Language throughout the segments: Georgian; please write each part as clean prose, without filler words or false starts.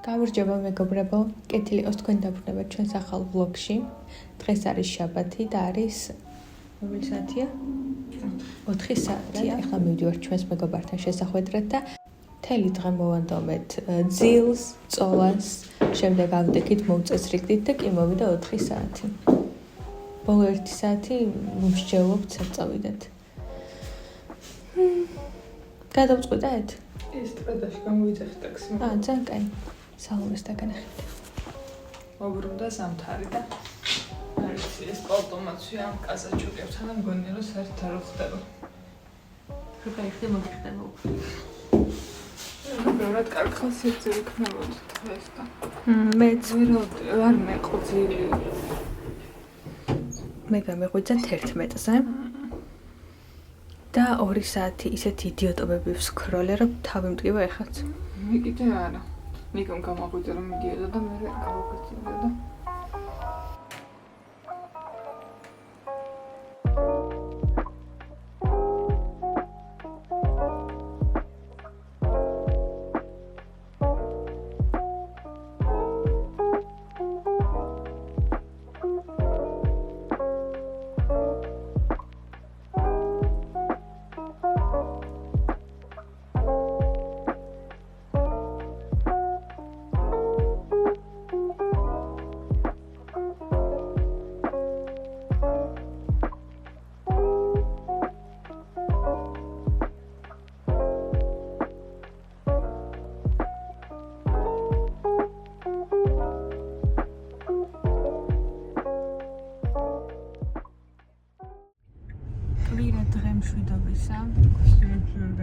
გამარჯობა მეგობრებო, კეთილი იყოს თქვენ დაბრუნება ჩვენს ახალ ვლოგში. დღეს არის შაბათი და არის რომელი საათია? 4 საათია. ახლა მივდივართ ჩვენს მეგობართან შესახვედრად და მთელი დღე მოვანდომეთ ძილს, წოლას, შემდეგ ავდექით მოვწესრიგდით და კი მოვიდა 4 საათი. ბოლო 1 საათი ვიმსჯელობთ საწავიდეთ. გადავწყვიტეთ? ეს ტრედაში გამოვიძახეთ ტაქსი. ძალიან კაი. სალომეს დაგანახეთ. მოbrunდა სამთარი და არის ეს ავტომატია ამ კაზაჩოკებთან და მგონია რომ საერთოდ არ ხდება. ხება მოგიხდება უფრო. უბრალოდ კარგი ხასიათი იქნებოდა დღეს და. მეც არ მეყოძილი. მე გამეღვიძა 11-ზე. და 2 საათი ისეთი იდიოტობები ვსქროლე, რომ თავი მტკივა ეხაც. მე კიდე არა. ნიკომ გამაღვიძა რომ მიდიოდა და მე გავაგრძელდა და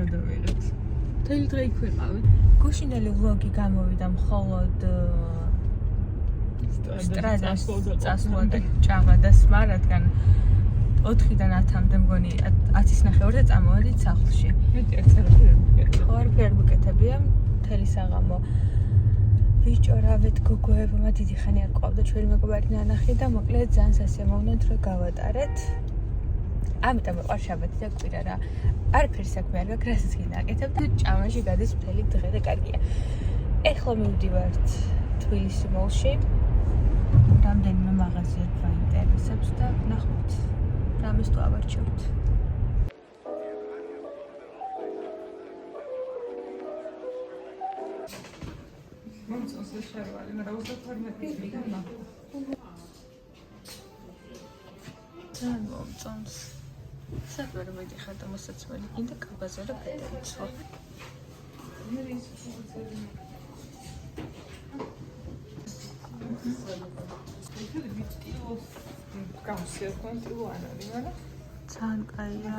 გადავიღეთ. მთელი დღე იქ ვიყავით. გუშინელი ვლოგი გამოვიდა მხოლოდ სტრადას წასვლა და ჭაღა და სმა, რადგან 4-დან 10-მდე მგონი 10-ის ნახევარზე წამოვედით სახლში. მეტი არც არ მოკეთებია მთელი საღამო. ვიჭორავეთ გოგოებმა დიდი ხანი არ ყავდა ჩვენი მეგობარი ნანახი და მოკლედ ძალიან სასიამოვნოდ რომ გავატარეთ. ამიტომ ვიყავ შაბათი და კვირა რა. არაფერი საქმე არ გაქვს, რასაც გინდა აკეთებ და ჭამაში გადის მთელი დღე და კარგია. ეხლა მივდივართ თბილისი მოლში. რამდენიმე მაღაზია გვაინტერესებს და ნახოთ. რამეს თუ ავარჩევთ. მომწონს ეს შარვალი, მაგრამ უსაფორმოების მიგანა. ძალიან მომწონს. საერთოდ მედიხარ და მოსაცმელი გინდა კაბაზე რა გადაიცვა. ძალიან კაია.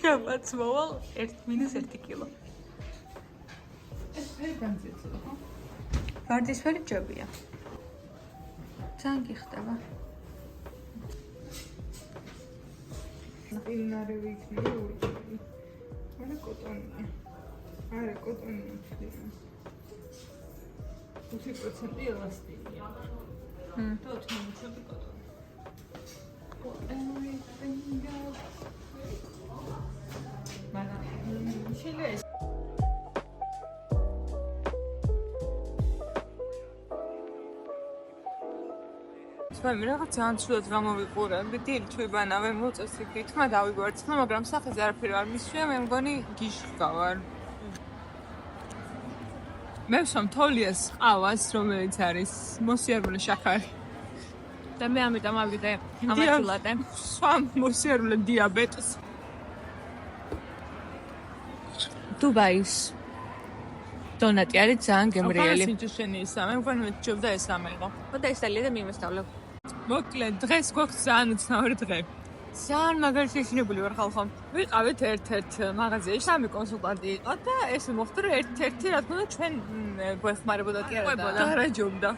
შაბათს მოვალ 1-1 კილო. ეს ფერი განძიება, ხო? ვარდისფერი ჯობია. ძალიან გიხდება. ინარი ვიქნები ურჩები. არა კოტონია. არა კოტონია ხდება. 5% ელასტიკია. და 80% კოტონი. მაგრამ შეიძლება მე რაღაც ძალიან ცუდად გამოვიყურე. დილ თვიბანავე მოწესრიგდით, თმა დავიგვარცხნა, მაგრამ სახეზე არაფერი არ მისვია, მე მგონი გიშხავარ. მე ვსვამ თოლიას ყავას, რომელიც არის მოსიარულე შაქარი. და მე ამიტომ ავიდე ამაჩულადე. ვსვამ მოსიარულე დიაბეტს. დუბაის დონატი არის ძალიან გემრიელი. სიჯუშენი ისა, მე მგონი მეჭობდა ეს ამეღო. და ეს დალია და მიმესწავლე. მოკლედ დღეს გვაქვს ძალიან უცნაური დღე. ძალიან მაგარი შეშინებული ვარ ხალხო. ვიყავით ერთ-ერთ მაღაზიაში, 3 კონსულტანტი იყო და ეს მოხდა რომ ერთ-ერთი რა თქმა უნდა ჩვენ გვეხმარებოდა კი არა და გარაჯობდა.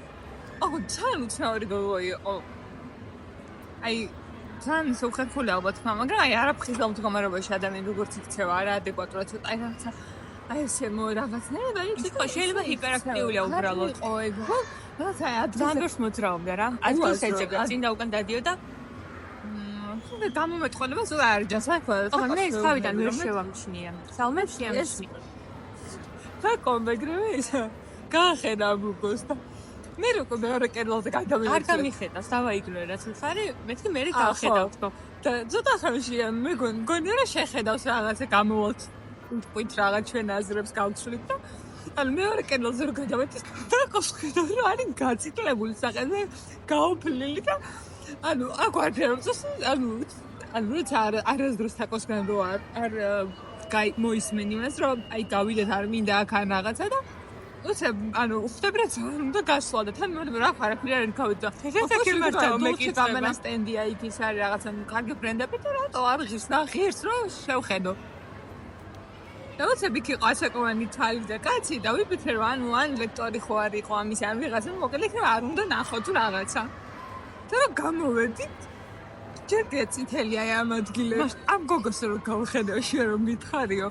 აუ ძალიან უცნაური გოგო იყო. აი ძალიან სოხერხული ალბათ ხმა, მაგრამ აი არაფრის გამდგომარეობაში ადამიანი როგორც იქცევა, არა ადეკვატურად ცოტა აი რაღაცა აი ესე რაღაცნაირად აი შეიძლება ჰიპერაქტიულია უბრალოდ. რაღაცა ადგილს მოძრაობდა რა. ადგილს ეძებდა, წინ და უკან დადიოდა. გამომეტყველება სულ არ ჯას რა თქმა უნდა. მე ის თავიდან ვერ შევამჩნია. სალმე შეამჩნია. საკო მეგრევე ისა გაახედა გუგოს და მე როგორ მეორე კედელზე გადავიდე. არ გამიხედავს, დავაიგნორე რაც მხარი, მეთქი მე გავხედავ თქო. და ცოტა ხანშია მეგონი რა შეხედავს რაღაცა გამოვალთ. ვიტყვით რაღაც ჩვენ აზრებს გავცვლით და ანუ მეორე კედელზე რო გადავედი და ყოშხედავ რომ არის გაწიტლებული საყენზე გაოფლილი და ანუ აგვარჯერებს ანუ როცა არასდროს თაკოსგან რო არ მოისმენი მას რომ აი გავიდეთ არ მინდა აქ ან რაღაცა და უცე ანუ ხვდები რა ძალიან უნდა გასვლა და თან მე რა არაფერი არ გავიდა ესეთი მარტო მეკითხება ამანა სტენდია იქ ის არის რაღაცა კარგი ბრენდები და რატო არ ღირს ნახიერს რომ შევხედო და უცებ იქ იყო ასაკოვანი თალი და კაცი და ვიფიქრე რომ ანუ ან ლექტორი ხო არ იყო ამის ან ვიღაცა მოკლედ იქ არ უნდა ნახო თუ რაღაცა და რომ გამოვედით ჯერ გეცითელი აი ამ ადგილებში ამ გოგოს რომ გავხედავ შენ რომ მითხარიო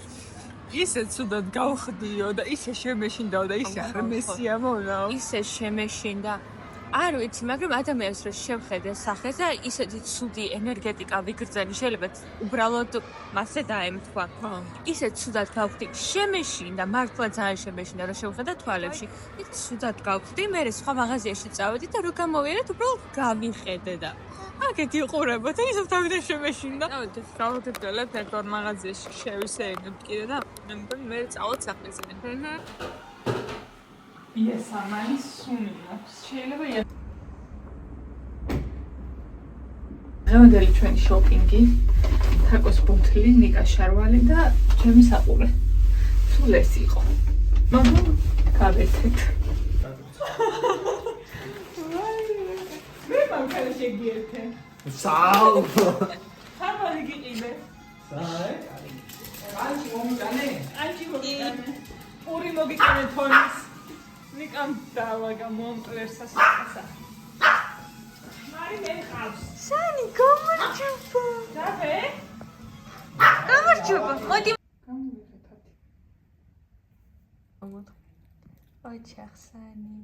ისე ცუდად გავხდიო და ისე შემეშინდაო და ისე არ მესიამოვნაო ისე შემეშინდა არ ვიცი მაგრამ ადამიანს რომ შევხედე სახეს და ისეთი ცუდი ენერგეტიკა ვიგრძენი შეიძლება უბრალოდ მასე დაემთხვა ისე ცუდად გავხდი შემეშინდა მართლა ძალიან შემეშინდა რომ შევხედე თვალებში იქ ცუდად გავხდი მე სხვა მაღაზიაში წავედი და რო გამოვიარეთ უბრალოდ გავიხედე და აქეთ იყურება და ისე თავიდან შემეშინდა გავდებდელებ ერთგვარ მაღაზიაში შევისეირნებ კიდე და მე წავალ სახეზე იესამანი სუნია შეიძლება დღევანდელი ჩვენი შოპინგი თაკოს ბოთლი ნიკა შარვალი და ჩემი საყურე სულ ეს იყო მაგრამ გავერთეთ მე მაგალ შეგიერთე საუ ხარვალი გიყიდე საი ანჩი მომიტანე ორი მოგიტანე თონის ნიკამ დავაგა მომკლერს ასაკასა მარი მე ხავს სანი გამარჯობა დაბე გამარჯობა მოდი ოჩახსანი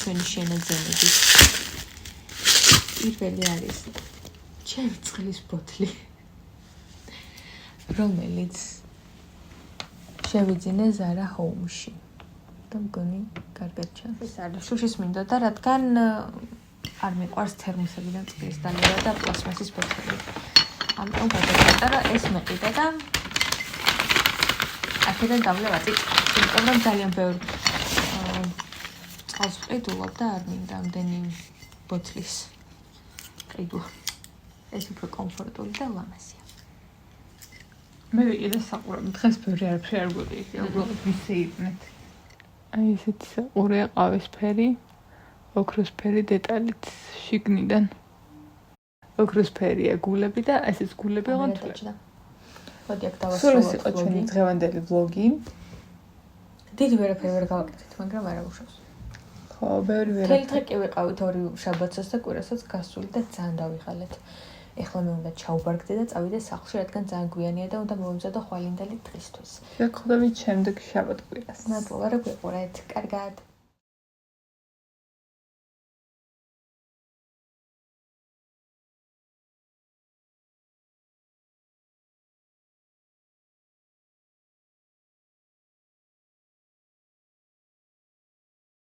ჩვენი შენაძენები პირველი არის ჩემი წყლის ბოთლი რომელიც შევიძინე Zara Home-ში და მგონი კარგად ჩანს ეს არის შუშის მინდოდა რადგან არ მიყვარს თერმოსებიდან წყლის დალევა და პლასმასის ბოთლები ამიტომ გადავატარა ეს მეყიდა და აქედან დავლევატი იმიტომ რომ ძალიან ბევრი წყალს ყიდულობ და არ მინდა ამდენი ბოთლის ყიდვა ეს უფრო კომფორტული და ლამაზია მე ვიყიდე საყურები დღეს ბევრი არაფერი არ გვიყიდე უბრალოდ ვისეირნეთ აი ესეთი საყურეა ყავისფერი ოქროსფერი დეტალით შიგნიდან ოქროსფერია გულები და ესეც გულები ოღონდ თვლები მოდი აქ დავასრულოთ ეს იყო ჩვენი დღევანდელი ვლოგი დიდი ვერაფერი ვერ გავაკეთეთ მაგრამ არა უშავს ხო ბევრი ვერაფერი თელ დღე კი ვიყავით ორი შაბათსაც და კვირასაც გასული და ძალიან დავიღალეთ ეხლა მე უნდა ჩავბარგდე და წავიდე სახლში რადგან ძალიან გვიანია და უნდა მოვიმზადო ხვალინდელი დღისთვის შეგხვდებით შემდეგ შაბათ კვირას მადლობა რომ გვიყურეთ კარგად